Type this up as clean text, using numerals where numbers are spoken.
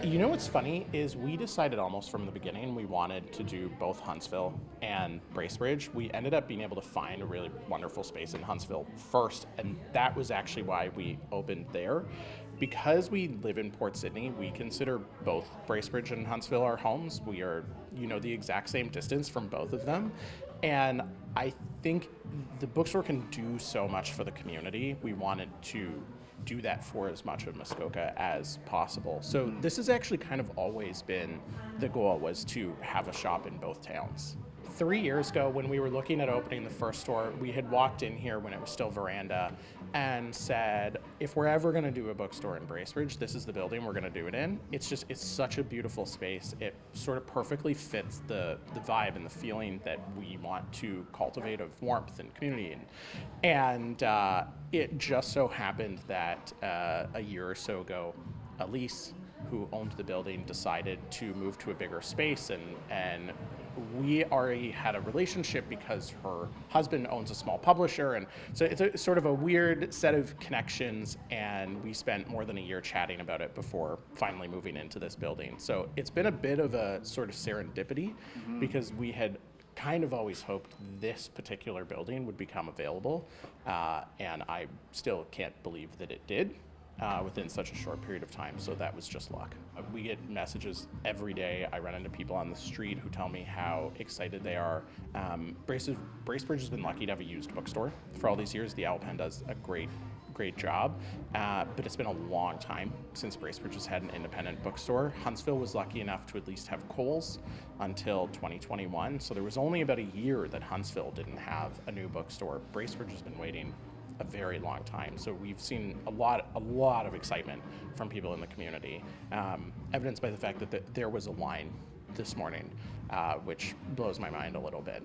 You know what's funny is we decided almost from the beginning we wanted to do both Huntsville and Bracebridge. We ended up being able to find a really wonderful space in Huntsville first, and that was actually why we opened there. Because we live in Port Sydney, we consider both Bracebridge and Huntsville our homes. We are, the exact same distance from both of them. And I think the bookstore can do so much for the community. We wanted to do that for as much of Muskoka as possible. So this has actually kind of always been the goal, was to have a shop in both towns. 3 years ago, when we were looking at opening the first store, we had walked in here when it was still veranda and said, if we're ever going to do a bookstore in Bracebridge, this is the building we're going to do it in. It's such a beautiful space. It sort of perfectly fits the vibe and the feeling that we want to cultivate of warmth and community. And it just so happened that a year or so ago, Elise, who owned the building, decided to move to a bigger space, and we already had a relationship because her husband owns a small publisher, and so it's a sort of a weird set of connections, and we spent more than a year chatting about it before finally moving into this building. So it's been a bit of a sort of serendipity, because we had kind of always hoped this particular building would become available, and I still can't believe that it did. Within such a short period of time, so that was just luck. We get messages every day. I run into people on the street who tell me how excited they are. Bracebridge has been lucky to have a used bookstore for all these years. The Owl Pen does a great job, but it's been a long time since Bracebridge has had an independent bookstore. Huntsville was lucky enough to at least have Kohl's until 2021, so there was only about a year that Huntsville didn't have a new bookstore. Bracebridge has been waiting a very long time, so we've seen a lot of excitement from people in the community, evidenced by the fact that there was a line this morning, which blows my mind a little bit.